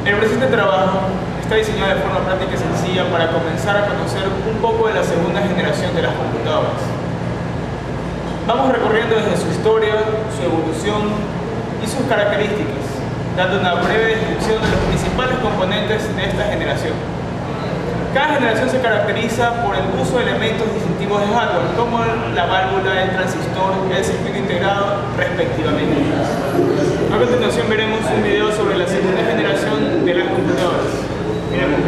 El presente trabajo está diseñado de forma práctica y sencilla para comenzar a conocer un poco de la segunda generación de las computadoras. Vamos recorriendo desde su historia, su evolución y sus características, dando una breve descripción de los principales componentes de esta generación. Cada generación se caracteriza por el uso de elementos distintivos de hardware, como la válvula, el transistor, el circuito integrado, respectivamente. A continuación veremos un video sobre la segunda generación de las computadoras. Miremos.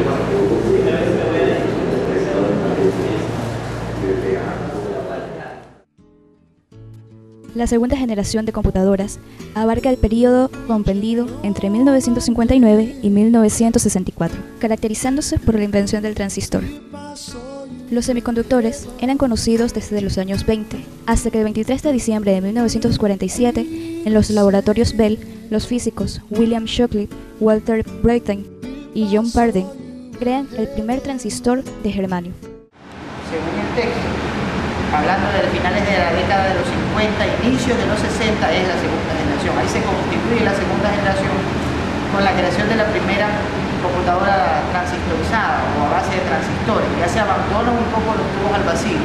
La segunda generación de computadoras abarca el periodo comprendido entre 1959 y 1964, caracterizándose por la invención del transistor. Los semiconductores eran conocidos desde los años 20, hasta que el 23 de diciembre de 1947, en los laboratorios Bell, los físicos William Shockley, Walter Brattain y John Parden crean el primer transistor de germanio. Según el texto, hablando de finales de la década de los 50, inicios de los 60, es la segunda generación. Ahí se constituye la segunda generación con la creación de la primera computadora transistorizada o a base de transistores. Ya se abandonan un poco los tubos al vacío,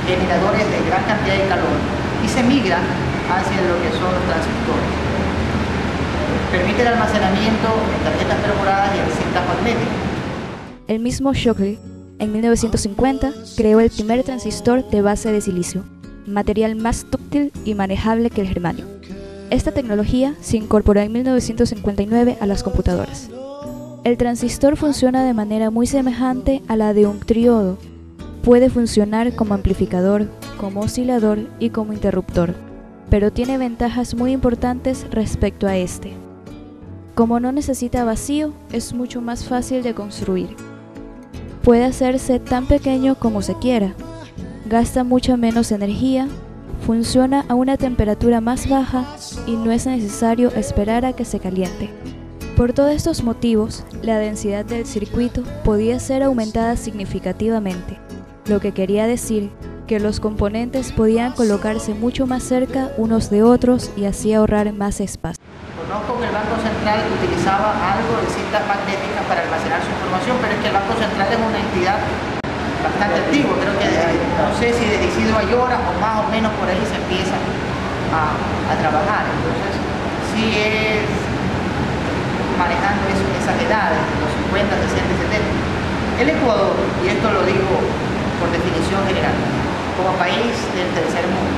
generadores de gran cantidad de calor, y se migra hacia lo que son los transistores. Permite el almacenamiento en tarjetas perforadas y en cintas magnéticas. El mismo Shockley, en 1950, creó el primer transistor de base de silicio, material más dúctil y manejable que el germanio. Esta tecnología se incorporó en 1959 a las computadoras. El transistor funciona de manera muy semejante a la de un triodo. Puede funcionar como amplificador, como oscilador y como interruptor, pero tiene ventajas muy importantes respecto a este. Como no necesita vacío, es mucho más fácil de construir. Puede hacerse tan pequeño como se quiera, gasta mucha menos energía, funciona a una temperatura más baja y no es necesario esperar a que se caliente. Por todos estos motivos, la densidad del circuito podía ser aumentada significativamente, lo que quería decir que los componentes podían colocarse mucho más cerca unos de otros y así ahorrar más espacio. Conozco que el Banco Central utilizaba algo de cintas magnéticas para almacenar su información, pero es que el Banco Central es una entidad bastante antigua, creo que no sé si desde Isidro Ayora o más o menos por ahí se empieza a trabajar. Entonces, sí es manejando esas edades, los 50, 60, 70. El Ecuador, y esto lo digo por definición general, como país del tercer mundo,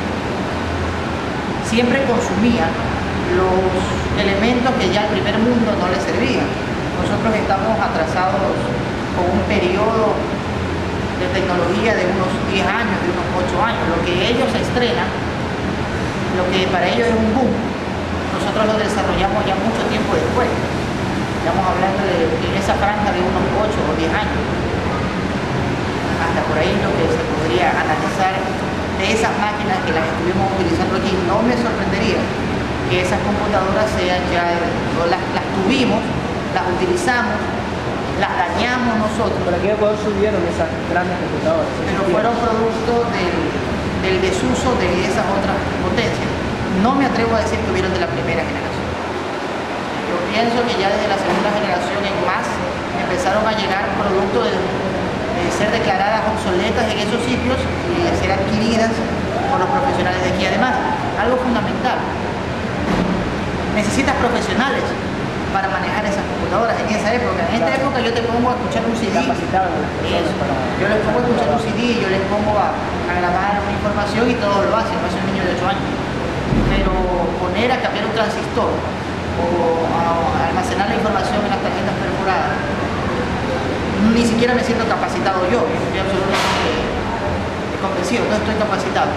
siempre consumía los elementos que ya al primer mundo no le servían. Nosotros estamos atrasados con un periodo de tecnología de unos 10 años, de unos 8 años. Lo que ellos estrenan, lo que para ellos es un boom, nosotros lo desarrollamos ya mucho tiempo después. Estamos hablando en esa franja de unos 8 o 10 años. Hasta por ahí lo que se podría analizar de esas máquinas que las estuvimos utilizando aquí. No me sorprendería que esas computadoras sean ya, las tuvimos, las utilizamos, las dañamos nosotros. ¿Pero aquí en Ecuador subieron esas grandes computadoras? Pero fueron producto del desuso de esas otras potencias. No me atrevo a decir que hubieron de la primera generación. Yo pienso que ya desde la segunda generación en más empezaron a llegar producto de ser declaradas obsoletas en esos sitios y de ser adquiridas por los profesionales de aquí. Además, algo fundamental, necesitas profesionales para manejar esas computadoras en esa época. En esta época yo te pongo a escuchar un CD. Yo les pongo a escuchar un CD, yo les pongo a grabar una información y todo lo hacen, no es un niño de 8 años. Pero poner a cambiar un transistor o a almacenar la información en las tarjetas perforadas, ni siquiera me siento capacitado yo, estoy absolutamente convencido, no estoy capacitado.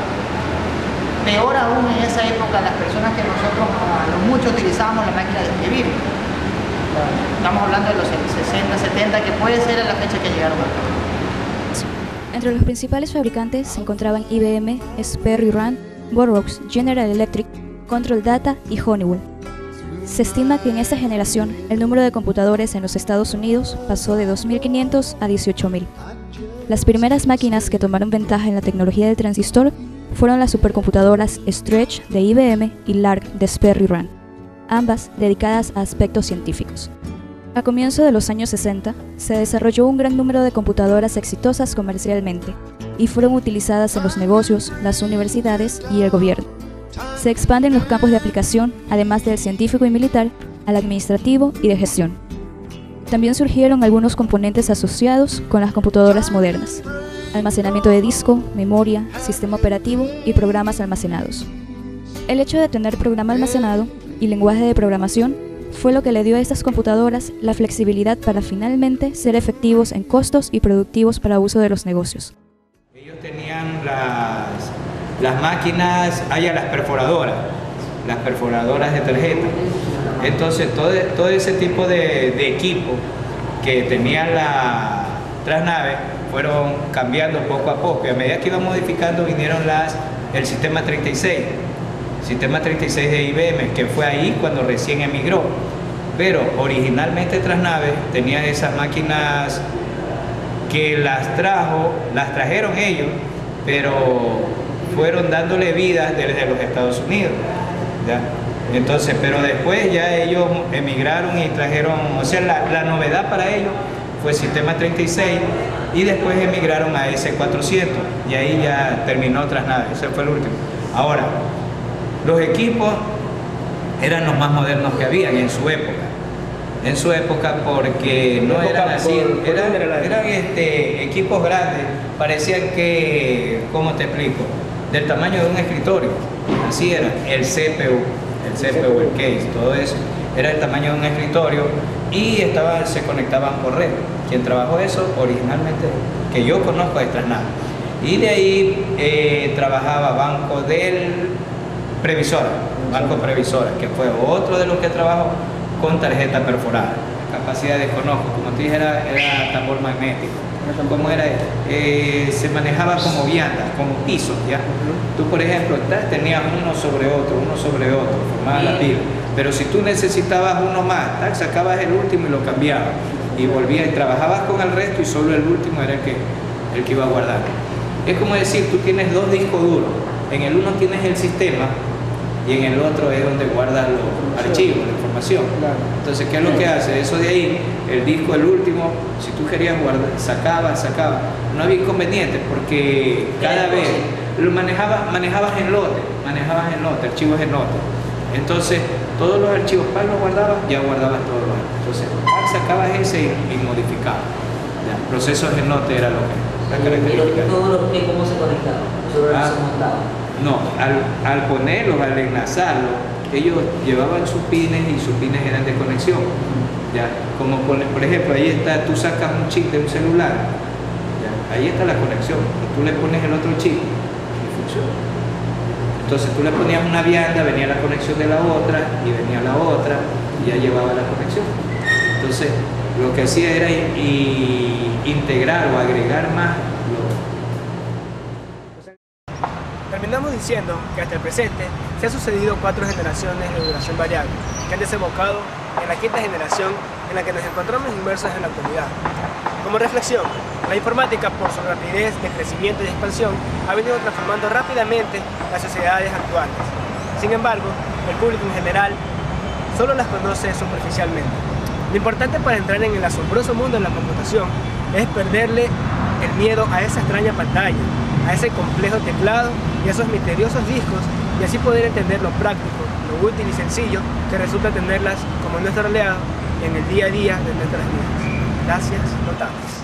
Peor aún en esa época, las personas que nosotros a lo mucho utilizábamos la máquina de escribir. Estamos hablando de los 60, 70, que puede ser a la fecha que llegaron acá. Entre los principales fabricantes se encontraban IBM, Sperry Rand, Burroughs, General Electric, Control Data y Honeywell. Se estima que en esta generación el número de computadores en los Estados Unidos pasó de 2.500 a 18.000. Las primeras máquinas que tomaron ventaja en la tecnología del transistor fueron las supercomputadoras Stretch de IBM y Lark de Sperry Rand, ambas dedicadas a aspectos científicos. A comienzos de los años 60, se desarrolló un gran número de computadoras exitosas comercialmente y fueron utilizadas en los negocios, las universidades y el gobierno. Se expanden los campos de aplicación, además del científico y militar, al administrativo y de gestión. También surgieron algunos componentes asociados con las computadoras modernas: almacenamiento de disco, memoria, sistema operativo y programas almacenados. El hecho de tener programa almacenado y lenguaje de programación fue lo que le dio a estas computadoras la flexibilidad para finalmente ser efectivos en costos y productivos para uso de los negocios. Ellos tenían las máquinas, las perforadoras de tarjeta. Entonces todo ese tipo de equipo que tenían las naves fueron cambiando poco a poco, y a medida que iban modificando vinieron el sistema 36 de IBM, que fue ahí cuando recién emigró. Pero originalmente Trasnave tenía esas máquinas que las trajeron ellos, pero fueron dándole vida desde los Estados Unidos, ¿ya? Entonces, pero después ya ellos emigraron y trajeron, o sea, la novedad para ellos fue sistema 36, y después emigraron a S400, y ahí ya terminó Trasnave. Ese fue el último. Ahora, los equipos eran los más modernos que habían en su época. En su época, porque no eran así, eran equipos grandes, parecían que, ¿cómo te explico?, del tamaño de un escritorio. Así era, el CPU, el case, todo eso era el tamaño de un escritorio, y se conectaban por red. Quien trabajó eso originalmente, que yo conozco, es Trasnave. Y de ahí trabajaba Banco Previsora, que fue otro de los que trabajó con tarjeta perforada. Capacidad desconozco, como te dije, era tambor magnético. ¿Cómo era? Se manejaba como viandas, como pisos, ¿ya? Tú, por ejemplo, tenías uno sobre otro, formabas la pila. Pero si tú necesitabas uno más, sacabas el último y lo cambiabas, y volvías y trabajabas con el resto, y solo el último era el que iba a guardar. Es como decir, tú tienes dos discos duros, en el uno tienes el sistema y en el otro es donde guardas los archivos, la información. Entonces, ¿qué es lo que hace? Eso de ahí, el disco, el último, si tú querías guardar, sacabas, no había inconveniente, porque cada vez lo manejabas en lote, archivos en lote. Entonces, todos los archivos, los guardabas, ya guardabas todos los archivos. Entonces, sacabas ese y modificabas. Procesos en lote era lo que la característica. ¿Cómo se conectaba? ¿Se montaba? No, al ponerlos, al enlazarlos, ellos llevaban sus pines, y sus pines eran de conexión. ¿Ya? Como por ejemplo, ahí está, tú sacas un chip de un celular, ¿ya? Ahí está la conexión, y tú le pones el otro chip y funciona. Entonces tú le ponías una vianda, venía la conexión de la otra, y venía la otra, y ya llevaba la conexión. Entonces lo que hacía era integrar o agregar más. Terminamos diciendo que hasta el presente se han sucedido 4 generaciones de duración variable, que han desembocado en la 5ª generación en la que nos encontramos inmersos en la actualidad. Como reflexión, la informática, por su rapidez de crecimiento y expansión, ha venido transformando rápidamente las sociedades actuales. Sin embargo, el público en general solo las conoce superficialmente. Lo importante para entrar en el asombroso mundo de la computación es perderle el miedo a esa extraña pantalla, a ese complejo teclado y a esos misteriosos discos, y así poder entender lo práctico, lo útil y sencillo que resulta tenerlas como nuestro aliado en el día a día de nuestras vidas. Gracias, notables.